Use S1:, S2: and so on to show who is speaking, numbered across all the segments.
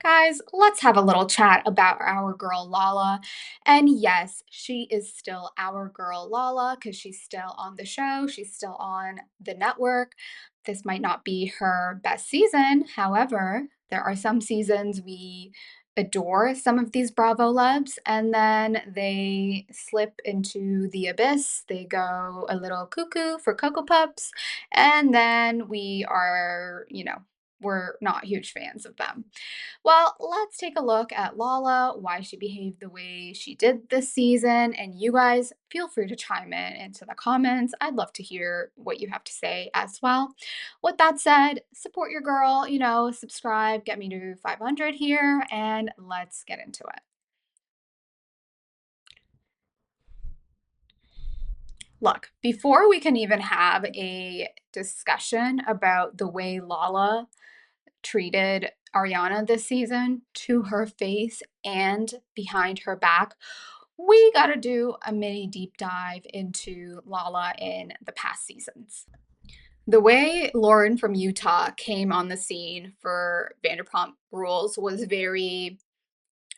S1: Guys, let's have a little chat about our girl Lala. And yes, she is still our girl Lala because she's still on the show, she's still on the network. This might not be her best season. However, there are some seasons we adore some of these Bravo loves, and then they slip into the abyss. They go a little cuckoo for Cocoa Pups, and then we're not huge fans of them. Well, let's take a look at Lala, why she behaved the way she did this season, and you guys feel free to chime in into the comments. I'd love to hear what you have to say as well. With that said, support your girl, subscribe, get me to 500 here, and let's get into it. Look, before we can even have a discussion about the way Lala treated Ariana this season to her face and behind her back, we got to do a mini deep dive into Lala in the past seasons. The way Lauren from Utah came on the scene for Vanderpump Rules was very,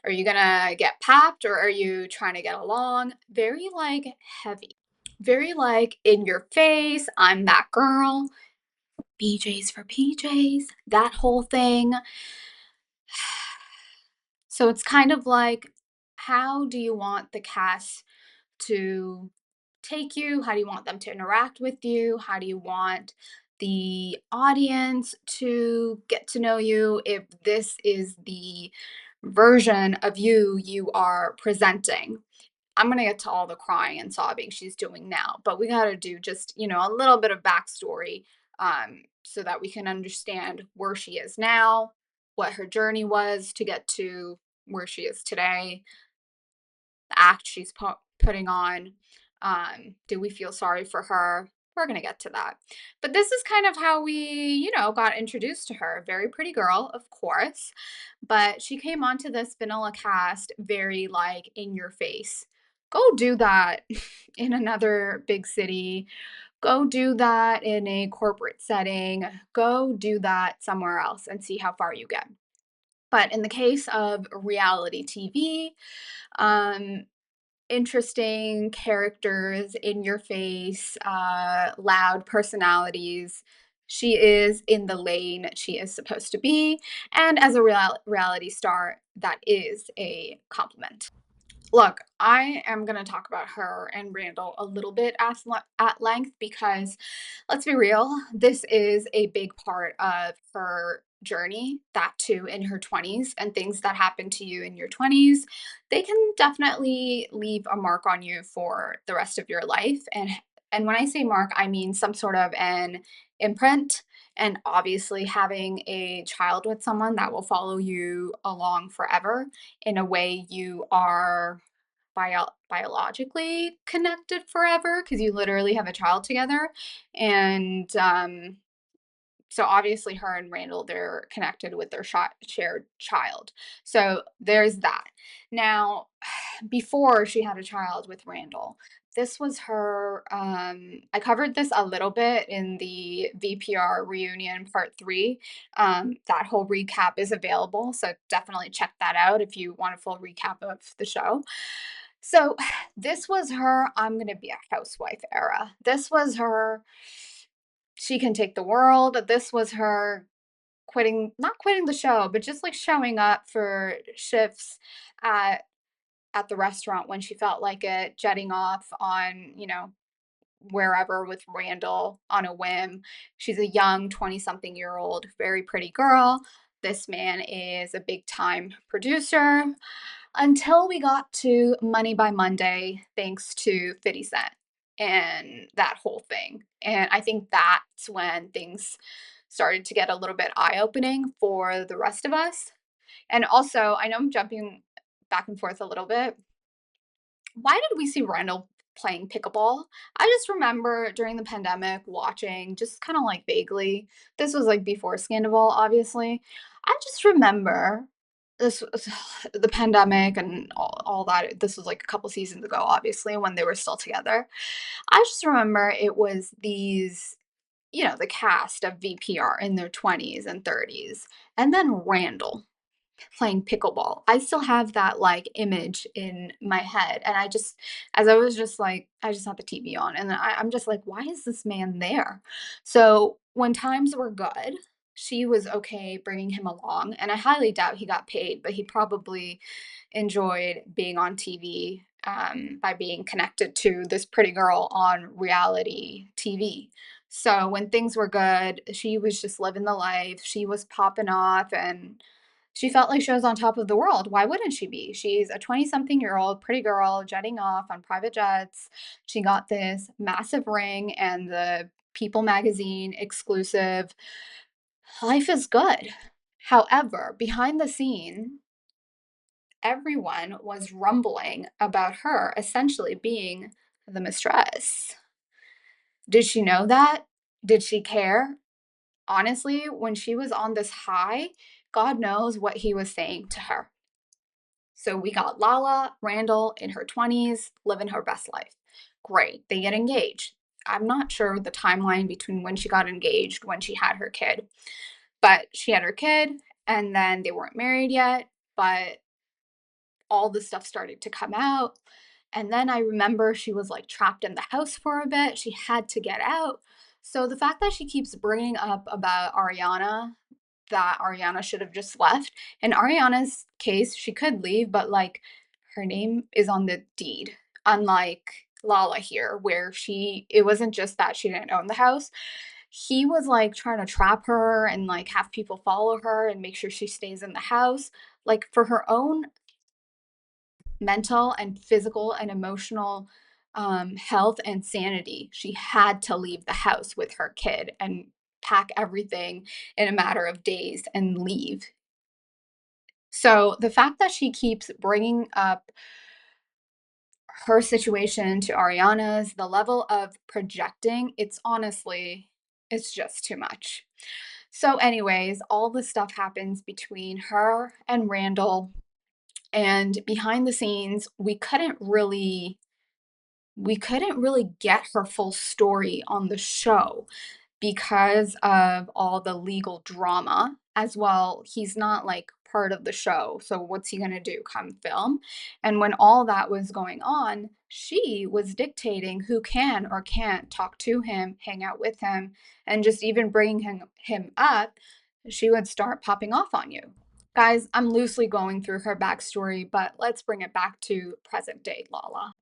S1: are you gonna get popped or are you trying to get along? Very like heavy, very like in your face, I'm that girl, BJ's for PJs, that whole thing. So it's kind of like, how do you want the cast to take you? How do you want them to interact with you? How do you want the audience to get to know you if this is the version of you are presenting? I'm going to get to all the crying and sobbing she's doing now, but we got to do just, a little bit of backstory so that we can understand where she is now, what her journey was to get to where she is today, the act she's putting on. Do we feel sorry for her? We're going to get to that. But this is kind of how we, got introduced to her. Very pretty girl, of course. But she came onto this vanilla cast very like in your face. Go do that in another big city. Go do that in a corporate setting. Go do that somewhere else and see how far you get. But in the case of reality TV, um, interesting characters, in your face, loud personalities. She is in the lane she is supposed to be. And as a reality star, that is a compliment. Look, I am going to talk about her and Randall a little bit at length because let's be real, this is a big part of her journey, that too in her 20s, and things that happen to you in your 20s, they can definitely leave a mark on you for the rest of your life. And when I say mark, I mean some sort of an imprint. And obviously, having a child with someone that will follow you along forever in a way you are biologically connected forever because you literally have a child together. And so obviously, her and Randall, they're connected with their shared child. So there's that. Now, before she had a child with Randall, this was her. I covered this a little bit in the VPR reunion part three. That whole recap is available. So definitely check that out if you want a full recap of the show. So this was her I'm going to be a housewife era. This was her she can take the world. This was her not quitting the show, but just like showing up for shifts at at the restaurant when she felt like it, jetting off on, wherever with Randall on a whim. She's a young 20 something year old, very pretty girl. This man is a big time producer until we got to Money by Monday, thanks to 50 Cent and that whole thing. And I think that's when things started to get a little bit eye opening for the rest of us. And also, I know I'm jumping back and forth a little bit. Why did we see Randall playing pickleball? I just remember during the pandemic watching, just kind of like vaguely. This was like before Sandoval, obviously. I just remember this was the pandemic and all that. This was like a couple seasons ago, obviously, when they were still together. I just remember it was these, the cast of VPR in their 20s and 30s, and then Randall. playing pickleball. I still have that, like, image in my head, and I just as I was just like I just had the TV on, and I'm just like, "Why is this man there?" So, when times were good, she was okay bringing him along, and I highly doubt he got paid, but he probably enjoyed being on TV, by being connected to this pretty girl on reality TV. So, when things were good, she was just living the life, she was popping off, and she felt like she was on top of the world. Why wouldn't she be? She's a 20-something-year-old pretty girl jetting off on private jets. She got this massive ring and the People magazine exclusive. Life is good. However, behind the scene, everyone was rumbling about her essentially being the mistress. Did she know that? Did she care? Honestly, when she was on this high, God knows what he was saying to her. So we got Lala, Randall in her 20s, living her best life. Great. They get engaged. I'm not sure the timeline between when she got engaged, when she had her kid, but she had her kid and then they weren't married yet, but all the stuff started to come out. And then I remember she was like trapped in the house for a bit. She had to get out. So the fact that she keeps bringing up about Ariana, that Ariana should have just left. In Ariana's case, she could leave, but like her name is on the deed, unlike Lala here, where it wasn't just that she didn't own the house. He was like trying to trap her and like have people follow her and make sure she stays in the house. Like for her own mental and physical and emotional health and sanity, she had to leave the house with her kid and pack everything in a matter of days and leave. So the fact that she keeps bringing up her situation to Ariana's, the level of projecting, it's just too much. So, anyways, all this stuff happens between her and Randall. And behind the scenes, we couldn't really get her full story on the show because of all the legal drama as well. He's not like part of the show. So what's he going to do? Come film? And when all that was going on, she was dictating who can or can't talk to him, hang out with him, and just even bringing him up, she would start popping off on you. Guys, I'm loosely going through her backstory, but let's bring it back to present day Lala.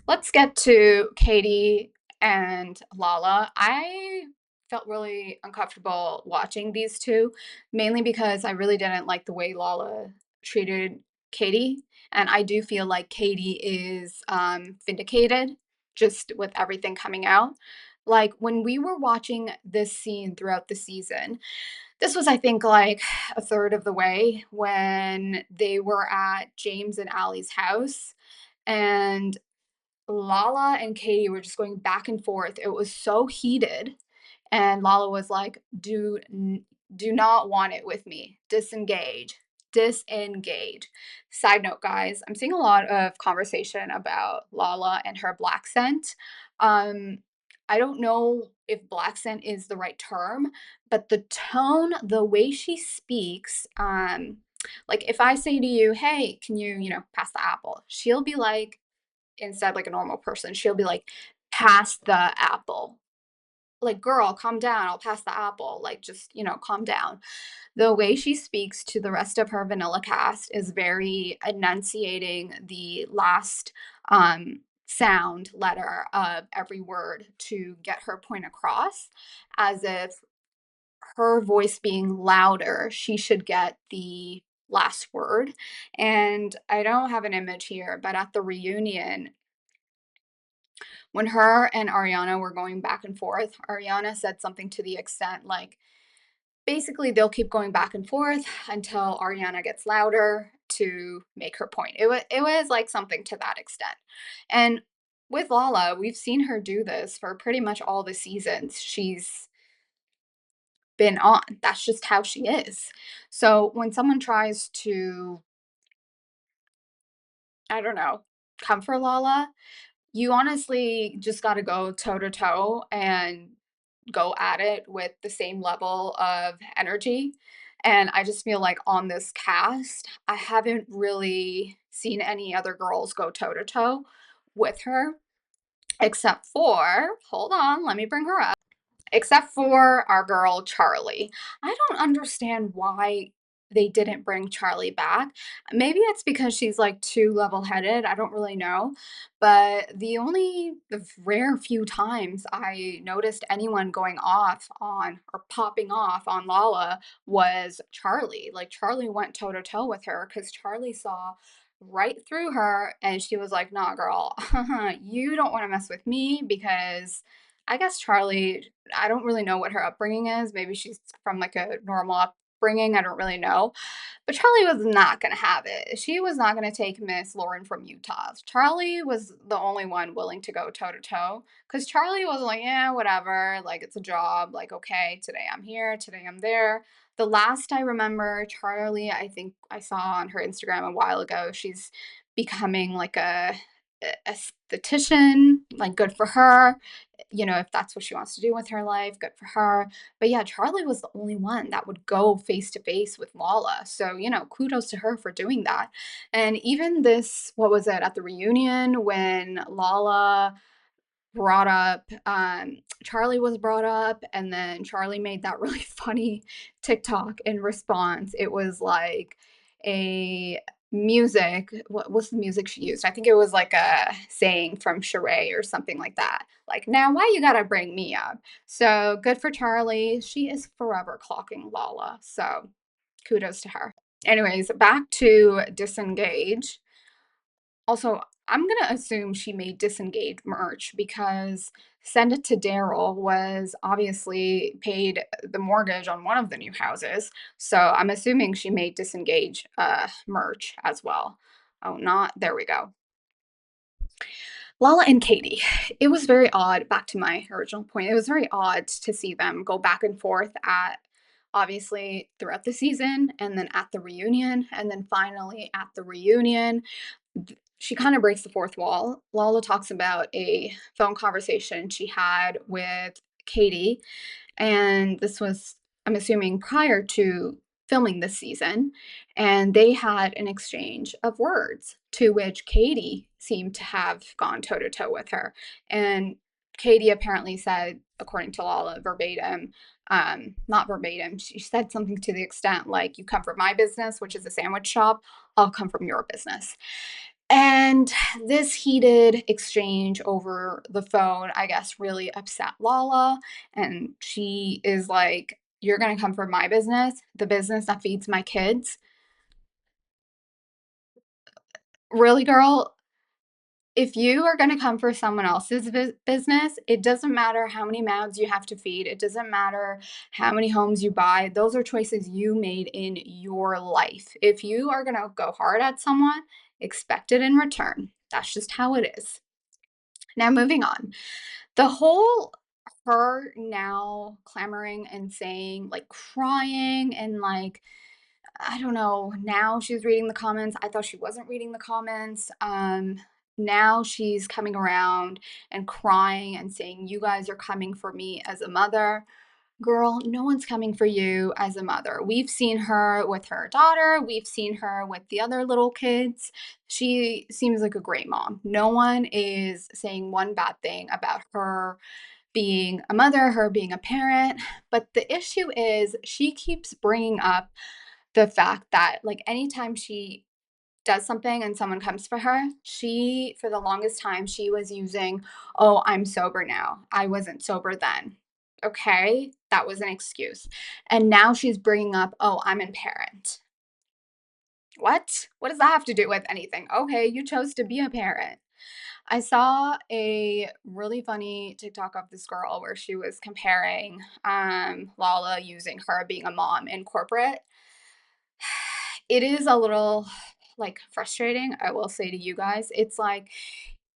S1: Let's get to Katie and Lala. I felt really uncomfortable watching these two, mainly because I really didn't like the way Lala treated Katie. And I do feel like Katie is vindicated just with everything coming out. Like when we were watching this scene throughout the season, this was, I think, like a third of the way when they were at James and Allie's house. And Lala and Katie were just going back and forth. It was so heated, and Lala was like, do not want it with me. Disengage. Disengage." Side note, guys, I'm seeing a lot of conversation about Lala and her black scent. Um, I don't know if black scent is the right term, but the tone, the way she speaks, like if I say to you, "Hey, can you pass the apple?" She'll be like, instead like a normal person, she'll be like, "Pass the apple." Like, "Girl, calm down. I'll pass the apple." Like, just calm down. The way she speaks to the rest of her vanilla cast is very enunciating the last sound letter of every word to get her point across, as if her voice being louder, she should get the last word. And I don't have an image here, but at the reunion, when her and Ariana were going back and forth, Ariana said something to the extent like, basically, they'll keep going back and forth until Ariana gets louder to make her point. It was like something to that extent. And with Lala, we've seen her do this for pretty much all the seasons she's been on. That's just how she is. So when someone tries to, I don't know, come for Lala, you honestly just got to go toe to toe and go at it with the same level of energy. And I just feel like on this cast, I haven't really seen any other girls go toe to toe with her, except for, hold on, let me bring her up. Except for our girl Charli. I don't understand why they didn't bring Charli back. Maybe it's because she's, like, too level-headed, I don't really know, but the rare few times I noticed anyone going off on or popping off on Lala was Charli. Like, Charli went toe to toe with her because Charli saw right through her, and she was like, "Nah, girl, you don't wanna mess with me," because I guess Charli, I don't really know what her upbringing is. Maybe she's from like a normal upbringing. I don't really know. But Charli was not going to have it. She was not going to take Miss Lauren from Utah. Charli was the only one willing to go toe to toe because Charli was like, yeah, whatever. Like, it's a job. Like, okay, today I'm here, today I'm there. The last I remember, Charli, I think I saw on her Instagram a while ago, she's becoming like a esthetician, like good for her, if that's what she wants to do with her life, good for her. But yeah, Charli was the only one that would go face to face with Lala. So, kudos to her for doing that. And even this, what was it, at the reunion when Lala brought up Charli was brought up, and then Charli made that really funny TikTok in response. It was like a what's the music she used? I think it was like a saying from Sheree or something like that. Like, now why you gotta bring me up? So good for Charli. She is forever clocking Lala. So kudos to her. Anyways, back to Disengage. Also, I'm gonna assume she made Disengage merch because Send It to Daryl was obviously paid the mortgage on one of the new houses. So I'm assuming she made Disengage merch as well. Oh, not, there we go. Lala and Katie. It was very odd, back to my original point, it was very odd to see them go back and forth at obviously throughout the season and then at the reunion and then finally at the reunion she kind of breaks the fourth wall. Lala talks about a phone conversation she had with Katie, and this was, I'm assuming, prior to filming this season. And they had an exchange of words to which Katie seemed to have gone toe to toe with her. And Katie apparently said, according to Lala, verbatim, not verbatim, she said something to the extent like, "You come from my business, which is a sandwich shop, I'll come from your business." And this heated exchange over the phone, I guess, really upset Lala. And she is like, "You're going to come from my business, the business that feeds my kids? Really, girl? If you are going to come for someone else's business, it doesn't matter how many mouths you have to feed. It doesn't matter how many homes you buy. Those are choices you made in your life. If you are going to go hard at someone, expect it in return. That's just how it is." Now, moving on. The whole her now clamoring and saying, like, crying and, like, I don't know, now she's reading the comments. I thought she wasn't reading the comments. Now she's coming around and crying and saying, "You guys are coming for me as a mother." Girl, no one's coming for you as a mother. We've seen her with her daughter, we've seen her with the other little kids. She seems like a great mom. No one is saying one bad thing about her being a mother, her being a parent. But the issue is she keeps bringing up the fact that, like, anytime she does something and someone comes for her, she, for the longest time, she was using, "Oh, I'm sober now. I wasn't sober then." Okay, that was an excuse. And now she's bringing up, "Oh, I'm in parent." What? What does that have to do with anything? Okay, you chose to be a parent. I saw a really funny TikTok of this girl where she was comparing Lala using her being a mom in corporate. It is a little, like, frustrating, I will say to you guys. It's like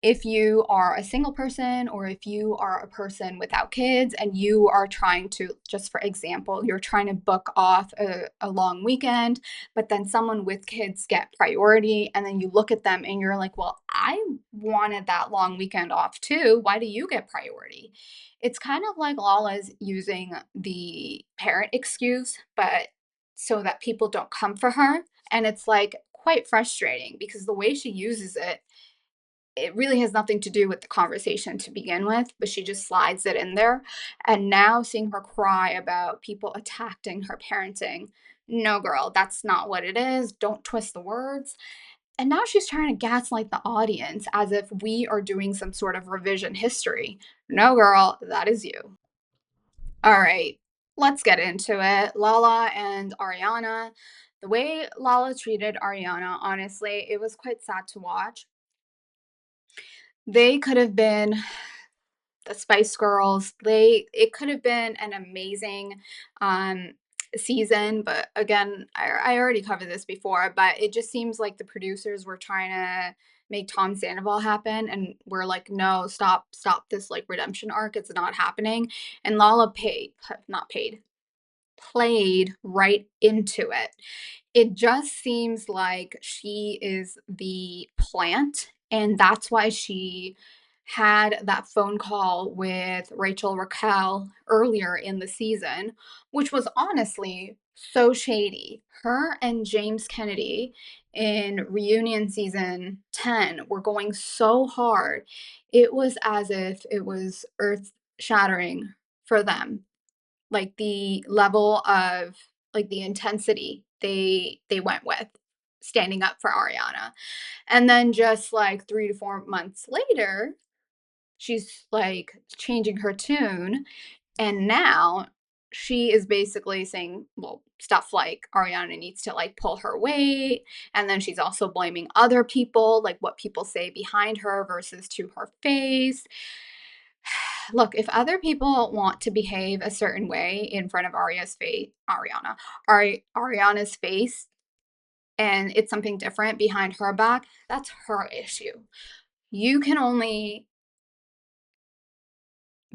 S1: if you are a single person or if you are a person without kids and you are trying to, just for example, you're trying to book off a long weekend, but then someone with kids get priority, and then you look at them and you're like, "Well, I wanted that long weekend off too. Why do you get priority?" It's kind of like Lala's using the parent excuse, but so that people don't come for her. And it's like quite frustrating because the way she uses it, it really has nothing to do with the conversation to begin with, but she just slides it in there. And now seeing her cry about people attacking her parenting, no, girl, that's not what it is. Don't twist the words. And now she's trying to gaslight the audience as if we are doing some sort of revision history. No, girl, that is you. All right, let's get into it. Lala and Ariana. The way Lala treated Ariana, honestly, it was quite sad to watch. They could have been the Spice Girls. It could have been an amazing um season, but again, I already covered this before, but it just seems like the producers were trying to make Tom Sandoval happen, and we're like, no, stop this like redemption arc. It's not happening. And Lala not paid, played right into it. It just seems like she is the plant, and that's why she had that phone call with Rachel Raquel earlier in the season, which was honestly so shady. Her and James Kennedy in reunion season 10 were going so hard. It was as if it was earth shattering for them, like the level of, like, the intensity they went with standing up for Ariana. And then just like 3 to 4 months later, she's like changing her tune, and now she is basically saying, well, stuff like Ariana needs to like pull her weight, and then she's also blaming other people, like what people say behind her versus to her face. Look, if other people want to behave a certain way in front of Ariana's face, and it's something different behind her back, that's her issue. You can only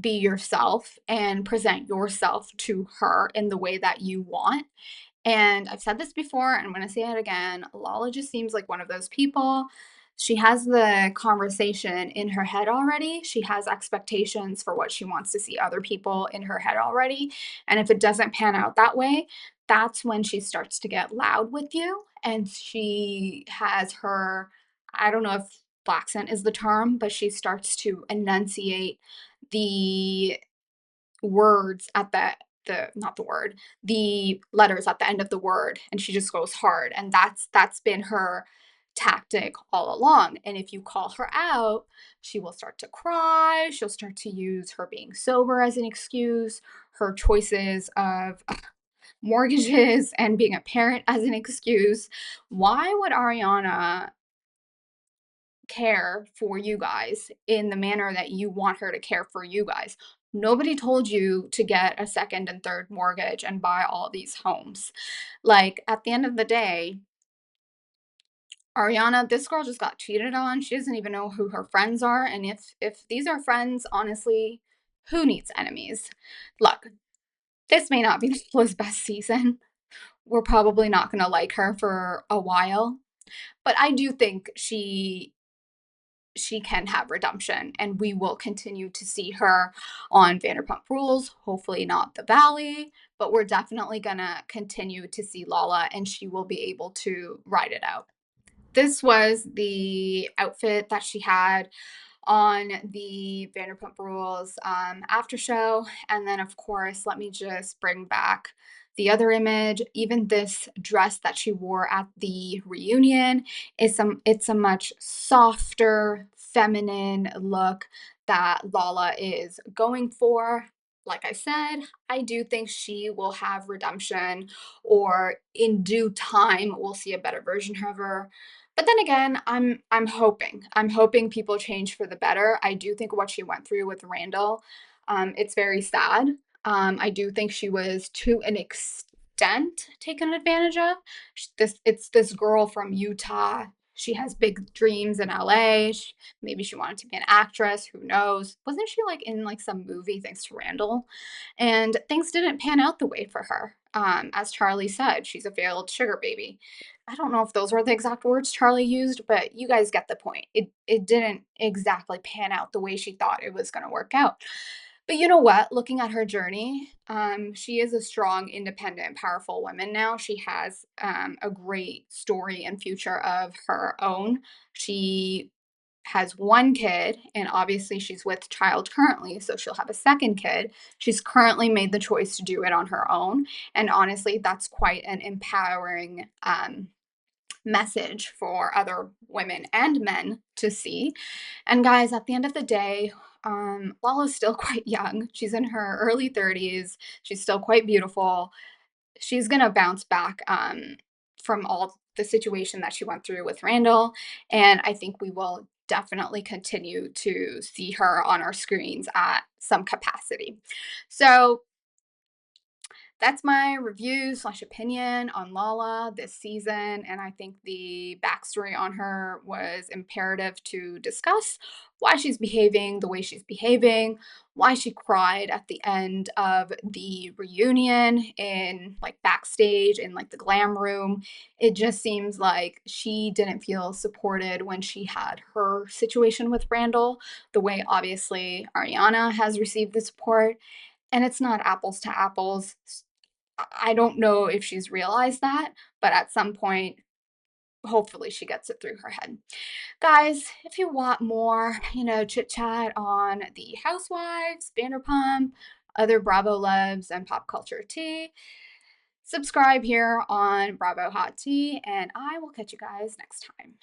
S1: be yourself and present yourself to her in the way that you want. And I've said this before, and I'm going to say it again. Lala just seems like one of those people. She has the conversation in her head already. She has expectations for what she wants to see other people in her head already. And if it doesn't pan out that way, that's when she starts to get loud with you. And she has her, I don't know if black scent is the term, but she starts to enunciate the words at the not the word, the letters at the end of the word, and she just goes hard, and that's been her tactic all along. And if you call her out, she will start to cry, she'll start to use her being sober as an excuse, her choices of mortgages and being a parent as an excuse. Why would Ariana care for you guys in the manner that you want her to care for you guys? Nobody told you to get a second and third mortgage and buy all these homes. Like, at the end of the day, Ariana, this girl just got cheated on. She doesn't even know who her friends are. And if these are friends, honestly, who needs enemies? Look, this may not be Lala's best season. We're probably not gonna like her for a while. But I do think she can have redemption, and we will continue to see her on Vanderpump Rules, hopefully not the Valley, but we're definitely gonna continue to see Lala, and she will be able to ride it out. This was the outfit that she had on the Vanderpump Rules after show. And then, of course, let me just bring back the other image. Even this dress that she wore at the reunion it's a much softer, feminine look that Lala is going for. Like I said, I do think she will have redemption, or in due time, we'll see a better version of her. But then again, I'm hoping. I'm hoping people change for the better. I do think what she went through with Randall, it's very sad. I do think she was to an extent taken advantage of. It's this girl from Utah. She has big dreams in LA. Maybe she wanted to be an actress. Who knows? Wasn't she like in like some movie thanks to Randall? And things didn't pan out the way for her. As Charli said, she's a failed sugar baby. I don't know if those were the exact words Charli used, but you guys get the point. It didn't exactly pan out the way she thought it was going to work out. But you know what? Looking at her journey, she is a strong, independent, powerful woman now. She has a great story and future of her own. She has one kid, and obviously she's with child currently, so she'll have a second kid. She's currently made the choice to do it on her own. And honestly, that's quite an empowering message for other women and men to see. And guys, at the end of the day, Lala's still quite young. She's in her early 30s. She's still quite beautiful. She's gonna bounce back from all the situation that she went through with Randall. And I think we will definitely continue to see her on our screens at some capacity. So that's my review slash opinion on Lala this season. And I think the backstory on her was imperative to discuss why she's behaving the way she's behaving, why she cried at the end of the reunion in like backstage in like the glam room. It just seems like she didn't feel supported when she had her situation with Randall, the way obviously Ariana has received the support. And it's not apples to apples. I don't know if she's realized that, but at some point, hopefully she gets it through her head. Guys, if you want more, chit chat on the Housewives, Vanderpump, other Bravo loves, and pop culture tea, subscribe here on Bravo Hot Tea, and I will catch you guys next time.